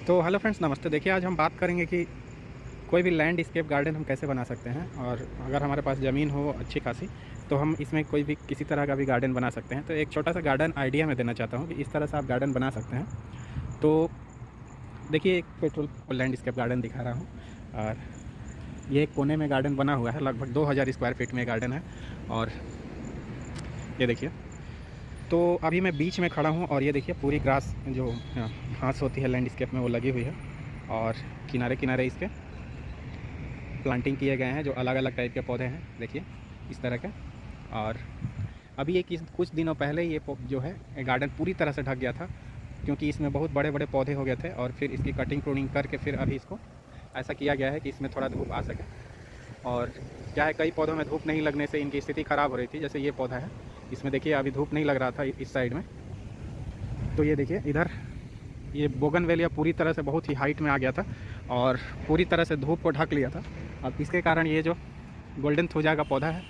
तो hello friends, नमस्ते। देखिए, आज हम बात करेंगे कि कोई भी लैंडस्केप गार्डन हम कैसे बना सकते हैं। और अगर हमारे पास ज़मीन हो अच्छी खासी, तो हम इसमें कोई भी किसी तरह का भी गार्डन बना सकते हैं। तो एक छोटा सा गार्डन आइडिया मैं देना चाहता हूँ कि इस तरह से आप गार्डन बना सकते हैं। तो देखिए, एक पेट्रोल लैंडस्केप गार्डन दिखा रहा हूँ। और ये एक कोने में गार्डन बना हुआ है, लगभग 2000 स्क्वायर फीट में गार्डन है। और ये देखिए, तो अभी मैं बीच में खड़ा हूँ और ये देखिए पूरी ग्रास जो घास होती है लैंडस्केप में वो लगी हुई है। और किनारे किनारे इसके प्लांटिंग किए गए हैं जो अलग अलग टाइप के पौधे हैं, देखिए इस तरह के। और अभी ये कुछ दिनों पहले ये जो है गार्डन पूरी तरह से ढक गया था, क्योंकि इसमें बहुत बड़े बड़े पौधे हो गए थे। और फिर इसकी कटिंग प्रूनिंग करके फिर अभी इसको ऐसा किया गया है कि इसमें थोड़ा धूप आ सके। और क्या है, कई पौधों में धूप नहीं लगने से इनकी स्थिति ख़राब हो रही थी। जैसे ये पौधा है, इसमें देखिए अभी धूप नहीं लग रहा था इस साइड में। तो ये देखिए इधर ये बोगनवेलिया पूरी तरह से बहुत ही हाइट में आ गया था और पूरी तरह से धूप को ढक लिया था। अब इसके कारण ये जो गोल्डन थूजा का पौधा है,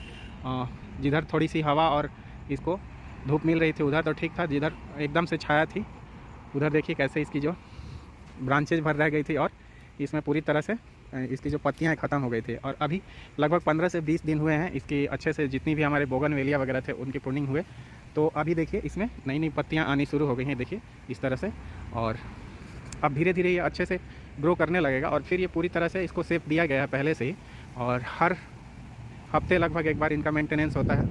जिधर थोड़ी सी हवा और इसको धूप मिल रही थी उधर तो ठीक था, जिधर एकदम से छाया थी उधर देखिए कैसे इसकी जो ब्रांचेज भर रह गई थी और इसमें पूरी तरह से इसकी जो पत्तियां ख़त्म हो गई थी। और अभी लगभग 15 से 20 दिन हुए हैं इसकी अच्छे से, जितनी भी हमारे बोगनवेलिया वगैरह थे उनकी प्रूनिंग हुए। तो अभी देखिए इसमें नई नई पत्तियां आनी शुरू हो गई हैं, देखिए इस तरह से। और अब धीरे धीरे ये अच्छे से ग्रो करने लगेगा। और फिर ये पूरी तरह से इसको शेप दिया गया है पहले से ही, और हर हफ्ते लगभग एक बार इनका मेंटेनेंस होता है।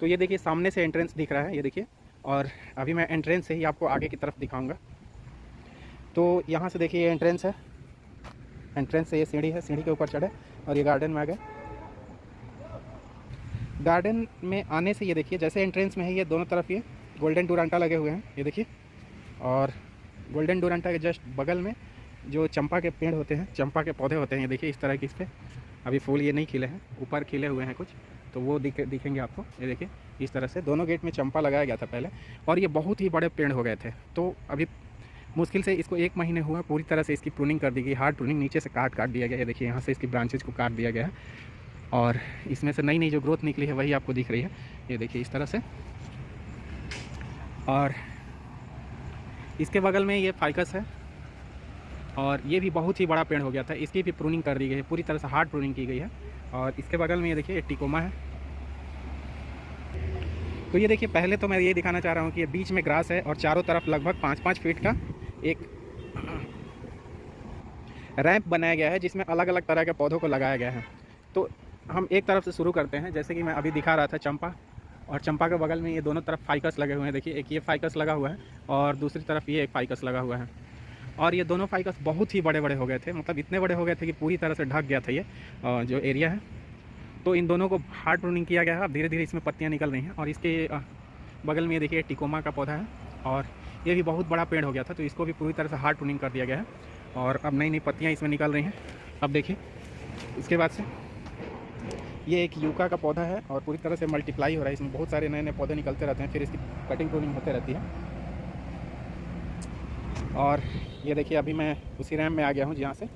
तो ये देखिए सामने से एंट्रेंस दिख रहा है, ये देखिए। और अभी मैं एंट्रेंस से ही आपको आगे की तरफ दिखाऊंगा। तो यहाँ से देखिए ये एंट्रेंस है, एंट्रेंस से ये सीढ़ी है, सीढ़ी के ऊपर चढ़े और ये गार्डन में आ गए। गार्डन में आने से ये देखिए जैसे एंट्रेंस में है, ये दोनों तरफ ये गोल्डन डुरांटा लगे हुए हैं, ये देखिए। और गोल्डन डुरांटा के जस्ट बगल में जो चंपा के पेड़ होते हैं, चंपा के पौधे होते हैं, ये देखिए इस तरह की। इस पर अभी फूल ये नहीं खिले हैं, ऊपर खिले हुए हैं कुछ, तो वो दिखेंगे आपको। ये देखिए इस तरह से दोनों गेट में चंपा लगाया गया था पहले, और ये बहुत ही बड़े पेड़ हो गए थे। तो अभी मुश्किल से इसको 1 महीने हुआ, पूरी तरह से इसकी प्रूनिंग कर दी गई, हार्ड प्रूनिंग, नीचे से काट दिया गया। ये देखिए यहाँ से इसकी ब्रांचेज को काट दिया गया है और इसमें से नई नई जो ग्रोथ निकली है वही आपको दिख रही है, ये देखिए इस तरह से। और इसके बगल में ये फाइकस है और ये भी बहुत ही बड़ा पेड़ हो गया था, इसकी भी प्रूनिंग कर दी गई है, पूरी तरह से हार्ड प्रूनिंग की गई है। और इसके बगल में ये देखिए एक टिकोमा है। तो ये देखिए, पहले तो मैं ये दिखाना चाह रहा हूँ कि ये बीच में ग्रास है और चारों तरफ लगभग 5-5 फीट का एक रैंप बनाया गया है जिसमें अलग अलग तरह के पौधों को लगाया गया है। तो हम एक तरफ से शुरू करते हैं, जैसे कि मैं अभी दिखा रहा था चंपा, और चंपा के बगल में ये दोनों तरफ फाइकस लगे हुए हैं, देखिए एक ये फाइकस लगा हुआ है और दूसरी तरफ ये एक फाइकस लगा हुआ है। और ये दोनों फाइकस बहुत ही बड़े बड़े हो गए थे, मतलब इतने बड़े हो गए थे कि पूरी तरह से ढक गया था ये जो एरिया है। तो इन दोनों को हार्ड प्रूनिंग किया गया है, अब धीरे धीरे इसमें पत्तियाँ निकल रही हैं। और इसके बगल में ये देखिए टिकोमा का पौधा है और ये भी बहुत बड़ा पेड़ हो गया था, तो इसको भी पूरी तरह से हार्ड प्रूनिंग कर दिया गया है और अब नई नई पत्तियाँ इसमें निकल रही हैं। अब देखिए इसके बाद से ये एक यूका का पौधा है और पूरी तरह से मल्टीप्लाई हो रहा है, इसमें बहुत सारे नए नए पौधे निकलते रहते हैं, फिर इसकी कटिंग प्रूनिंग होते रहती है। और ये देखिए अभी मैं उसी रैम में आ गया हूँ जहाँ से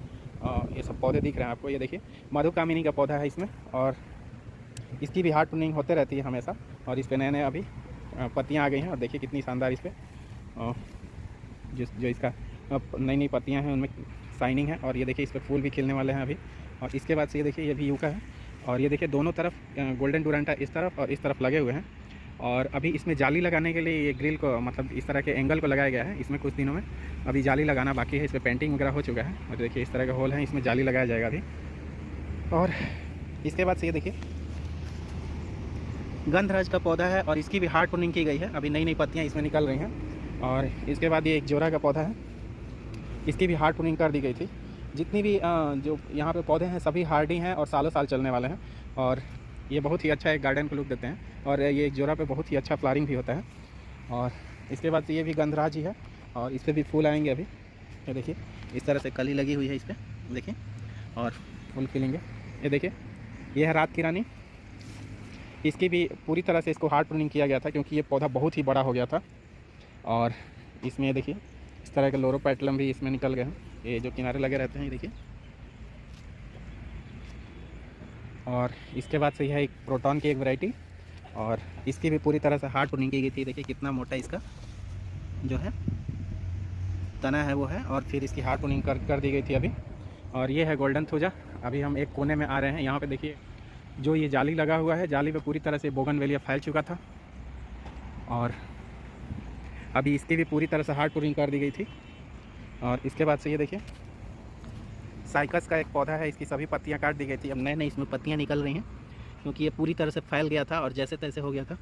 ये सब पौधे दिख रहे हैं आपको। ये देखिए मधुकामिनी का पौधा है इसमें, और इसकी भी हार्ड प्रूनिंग होते रहती है हमेशा। और इस पर नए नए अभी पत्तियाँ आ गई हैं और देखिए कितनी शानदार इस पर जो इसका नई नई पत्तियाँ हैं उनमें शाइनिंग है। और ये देखिए इस पर फूल भी खिलने वाले हैं अभी। और इसके बाद से ये देखिए ये भी यूका है और ये देखिए दोनों तरफ गोल्डन डुरांटा इस तरफ और इस तरफ लगे हुए हैं। और अभी इसमें जाली लगाने के लिए ये ग्रिल को, मतलब इस तरह के एंगल को लगाया गया है इसमें। कुछ दिनों में अभी जाली लगाना बाकी है, इस पर पेंटिंग वगैरह हो चुका है और देखिए इस तरह के होल हैं, इसमें जाली लगाया जाएगा अभी। और इसके बाद से ये देखिए गंधराज का पौधा है और इसकी भी हार्ड प्रूनिंग की गई है, अभी नई नई पत्तियाँ इसमें निकल रही हैं। और इसके बाद ये एक जोरा का पौधा है, इसकी भी हार्ड प्रूनिंग कर दी गई थी। जितनी भी जो यहाँ पे पौधे हैं सभी हार्डी हैं और सालों साल चलने वाले हैं, और ये बहुत ही अच्छा एक गार्डन को लुक देते हैं। और ये एक जोरा पे बहुत ही अच्छा फ्लावरिंग भी होता है। और इसके बाद ये भी गंधराज ही है और इस पर भी फूल आएंगे अभी। ये देखिए इस तरह से कली लगी हुई है इस पर, देखिए, और फूल खिलेंगे। ये देखिए ये है रात की रानी, इसकी भी पूरी तरह से इसको हार्ड प्रूनिंग किया गया था क्योंकि ये पौधा बहुत ही बड़ा हो गया था। और इसमें देखिए इस तरह के लोरोपेटलम भी इसमें निकल गए हैं, ये जो किनारे लगे रहते हैं, ये देखिए। और इसके बाद से यह एक प्रोटॉन की एक वैरायटी, और इसकी भी पूरी तरह से हार्ड प्रूनिंग की गई थी। देखिए कितना मोटा इसका जो है तना है वो है, और फिर इसकी हार्ड टूनिंग कर दी गई थी अभी। और ये है गोल्डन थूजा। अभी हम एक कोने में आ रहे हैं। यहाँ पे देखिए जो ये जाली लगा हुआ है, जाली पे पूरी तरह से बोगनवेलिया फैल चुका था, और अभी इसकी भी पूरी तरह से हार्ड टूनिंग कर दी गई थी। और इसके बाद से ये देखिए साइकस का एक पौधा है, इसकी सभी पत्तियाँ काट दी गई थी। अब नए नए इसमें पत्तियाँ निकल रही हैं, क्योंकि ये पूरी तरह से फैल गया था और जैसे तैसे हो गया था।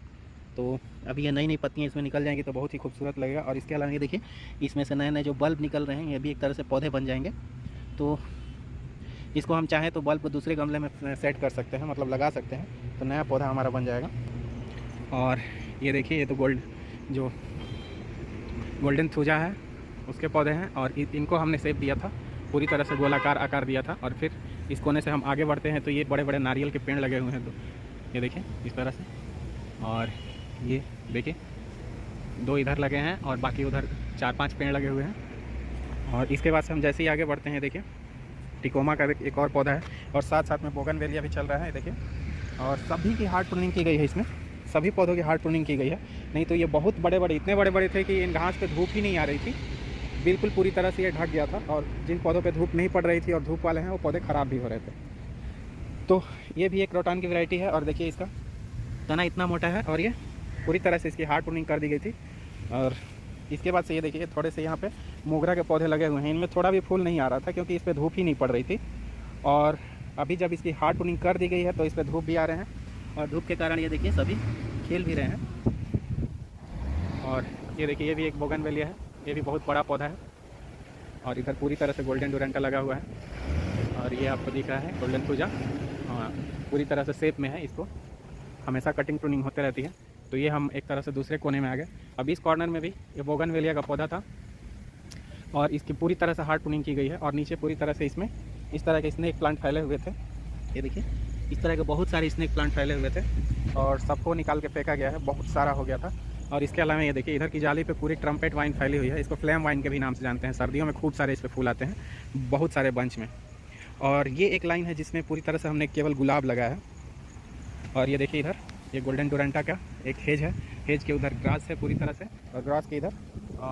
तो अभी ये नई नई पत्तियाँ इसमें निकल जाएंगी तो बहुत ही खूबसूरत लगेगा। और इसके अलावा ये देखिए इसमें से नए नए जो बल्ब निकल रहे हैं, ये भी एक तरह से पौधे बन जाएंगे। तो इसको हम चाहें तो बल्ब को दूसरे गमले में सेट कर सकते हैं, मतलब लगा सकते हैं, तो नया पौधा हमारा बन जाएगा। और ये देखिए ये तो गोल्डन थूजा है, उसके पौधे हैं, और इनको हमने शेप दिया था, पूरी तरह से गोलाकार आकार दिया था। और फिर इस कोने से हम आगे बढ़ते हैं तो ये बड़े बड़े नारियल के पेड़ लगे हुए हैं, तो ये देखिए इस तरह से। और ये देखिए 2 इधर लगे हैं और बाकी उधर 4-5 पेड़ लगे हुए हैं। और इसके बाद से हम जैसे ही आगे बढ़ते हैं देखिए टिकोमा का एक और पौधा है, और साथ साथ में बोगनवेलिया भी चल रहा है देखिए। और सभी की हार्ड प्रूनिंग की गई है, इसमें सभी पौधों की हार्ड प्रूनिंग की गई है। नहीं तो ये बहुत बड़े बड़े, इतने बड़े बड़े थे कि इन घास पे धूप ही नहीं आ रही थी, बिल्कुल पूरी तरह से ये ढक गया था। और जिन पौधों पे धूप नहीं पड़ रही थी और धूप वाले हैं वो पौधे ख़राब भी हो रहे थे। तो ये भी एक क्रोटन की वैरायटी है, और देखिए इसका तना इतना मोटा है, और ये पूरी तरह से इसकी हार्ड प्रूनिंग कर दी गई थी। और इसके बाद से ये देखिए थोड़े से यहाँ पे मोगरा के पौधे लगे हुए हैं, इनमें थोड़ा भी फूल नहीं आ रहा था क्योंकि इस पर धूप ही नहीं पड़ रही थी। और अभी जब इसकी हार्ड प्रूनिंग कर दी गई है तो इस पर धूप भी आ रहे हैं, और धूप के कारण ये देखिए सभी खेल भी रहे हैं। और ये देखिए ये भी एक बोगनवेलिया है, ये भी बहुत बड़ा पौधा है, और इधर पूरी तरह से गोल्डन डोरेंटा लगा हुआ है। और ये आपको दिख रहा है गोल्डन थूजा, पूरी तरह से शेप में है, इसको हमेशा कटिंग प्रूनिंग होते रहती है। तो ये हम एक तरह से दूसरे कोने में आ गए। अब इस कॉर्नर में भी ये बोगनवेलिया का पौधा था, और इसकी पूरी तरह से हार्ड प्रूनिंग की गई है। और नीचे पूरी तरह से इसमें इस तरह के स्नेक प्लांट फैले हुए थे, ये देखिए इस तरह के बहुत सारे स्नेक प्लांट फैले हुए थे, और सबको निकाल के फेंका गया है, बहुत सारा हो गया था। और इसके अलावा ये देखिए इधर की जाली पे पूरी ट्रम्पेट वाइन फैली हुई है, इसको फ्लेम वाइन के भी नाम से जानते हैं। सर्दियों में खूब सारे इस पर फूल आते हैं, बहुत सारे बंच में। और ये एक लाइन है जिसमें पूरी तरह से हमने केवल गुलाब लगाया है। और ये देखिए इधर ये गोल्डन डोरेंटा का एक हेज है, हेज के उधर ग्रास है पूरी तरह से, और ग्रास के इधर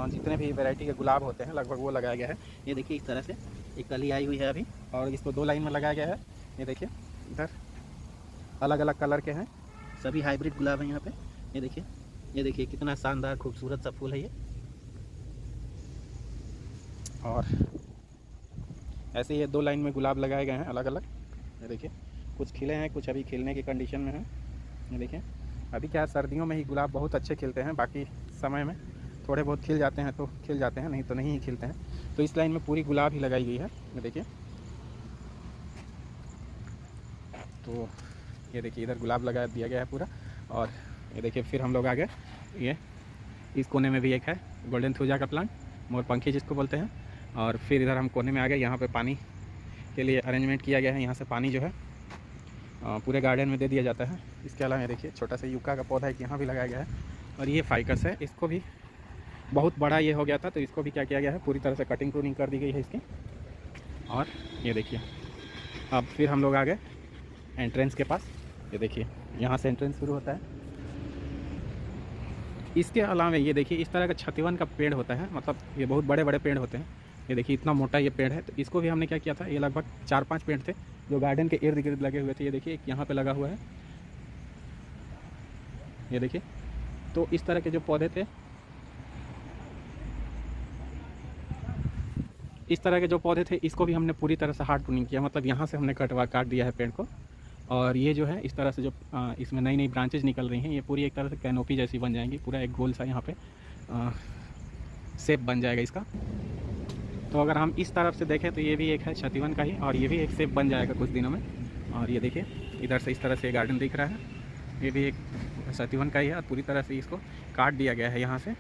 जितने भी वैरायटी के गुलाब होते हैं लगभग वो लगाया गया है। ये देखिए इस तरह से एक कली आई हुई है अभी, और इसको 2 लाइन में लगाया गया है। ये देखिए इधर अलग अलग कलर के हैं, सभी हाइब्रिड गुलाब हैं यहाँ पे। ये देखिए कितना शानदार खूबसूरत सा फूल है ये। और ऐसे ये 2 लाइन में गुलाब लगाए गए हैं अलग अलग। ये देखिए कुछ खिले हैं, कुछ अभी खिलने की कंडीशन में हैं। ये देखिए अभी क्या सर्दियों में ही गुलाब बहुत अच्छे खिलते हैं, बाकी समय में थोड़े बहुत खिल जाते हैं तो खिल जाते हैं, नहीं तो नहीं ही खिलते हैं। तो इस लाइन में पूरी गुलाब ही लगाई गई है। ये देखिए, तो ये देखिए इधर गुलाब लगा दिया गया है पूरा। और ये देखिए फिर हम लोग आ गए, ये इस कोने में भी एक है गोल्डन थूजा का प्लांट, मोरपंखी जिसको बोलते हैं। और फिर इधर हम कोने में आ गए, यहाँ पे पानी के लिए अरेंजमेंट किया गया है, यहाँ से पानी जो है पूरे गार्डन में दे दिया जाता है। इसके अलावा देखिए छोटा सा यूका का पौधा एक यहाँ भी लगाया गया है। और ये फाइकस है, इसको भी बहुत बड़ा ये हो गया था तो इसको भी क्या किया गया है, पूरी तरह से कटिंग प्रूनिंग कर दी गई है इसकी। और ये देखिए अब फिर हम लोग आ गए एंट्रेंस के पास। ये देखिए यहाँ से एंट्रेंस शुरू होता है। इसके अलावा ये देखिए इस तरह का छतिवन का पेड़ होता है, मतलब ये बहुत बड़े बड़े पेड़ होते हैं। ये देखिए इतना मोटा ये पेड़ है, तो इसको भी हमने क्या किया था, ये लगभग 4-5 पेड़ थे जो गार्डन के इर्द गिर्द लगे हुए थे। ये देखिए एक यहाँ पे लगा हुआ है, ये देखिए। तो इस तरह के जो पौधे थे, इस तरह के जो पौधे थे, इसको भी हमने पूरी तरह से हार्ड प्रूनिंग किया, मतलब यहाँ से हमने काट दिया है पेड़ को। और ये जो है इस तरह से जो इसमें नई नई ब्रांचेज निकल रही हैं, ये पूरी एक तरह से कैनोपी जैसी बन जाएंगी, पूरा एक गोल सा यहाँ पे शेप बन जाएगा इसका। तो अगर हम इस तरफ से देखें तो ये भी एक है छतिवन का ही, और ये भी एक शेप बन जाएगा कुछ दिनों में। और ये देखिए इधर से इस तरह से गार्डन दिख रहा है, ये भी एक छतिवन का ही है, और पूरी तरह से इसको काट दिया गया है यहाँ से,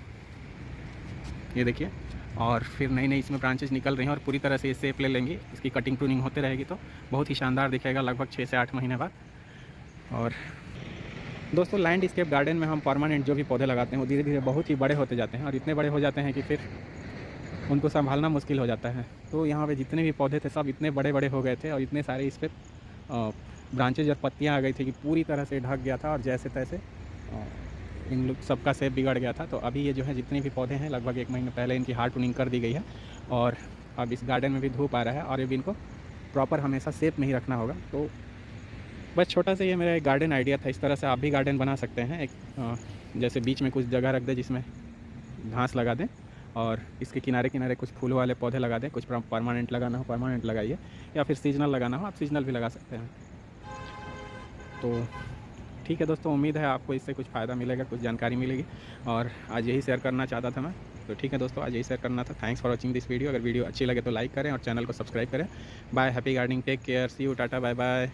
ये देखिए। और फिर नई नई इसमें ब्रांचेज निकल रही हैं और पूरी तरह से ये शेप ले लेंगी, इसकी कटिंग प्रूनिंग होते रहेगी तो बहुत ही शानदार दिखेगा लगभग 6 से 8 महीने बाद। और दोस्तों लैंडस्केप गार्डन में हम परमानेंट जो भी पौधे लगाते हैं वो धीरे धीरे बहुत ही बड़े होते जाते हैं, और इतने बड़े हो जाते हैं कि फिर उनको संभालना मुश्किल हो जाता है। तो यहाँ पे जितने भी पौधे थे सब इतने बड़े बड़े हो गए थे, और इतने सारे इस पर ब्रांचेज और पत्तियाँ आ गई थी कि पूरी तरह से ढक गया था, और जैसे तैसे इन लोग सबका शेप बिगड़ गया था। तो अभी ये जो है जितने भी पौधे हैं लगभग 1 महीने पहले इनकी हार्ड टूनिंग कर दी गई है और अब इस गार्डन में भी धूप आ रहा है और अब इनको प्रॉपर हमेशा शेप में ही रखना होगा। तो बस छोटा सा ये मेरा एक गार्डन आइडिया था। इस तरह से आप भी गार्डन बना सकते हैं। एक जैसे बीच में कुछ जगह रख दें जिसमें घास लगा दें और इसके किनारे किनारे कुछ फूल वाले पौधे लगा दें। कुछ परमानेंट लगाना हो परमानेंट लगाइए, या फिर सीजनल लगाना हो आप सीजनल भी लगा सकते हैं। तो ठीक है दोस्तों, उम्मीद है आपको इससे कुछ फ़ायदा मिलेगा, कुछ जानकारी मिलेगी और आज यही शेयर करना चाहता था मैं। तो ठीक है दोस्तों, आज यही शेयर करना था। Thanks for watching this video. अगर वीडियो अच्छी लगे तो लाइक करें और चैनल को सब्सक्राइब करें। Bye, happy gardening, take care, see you, tata, bye bye.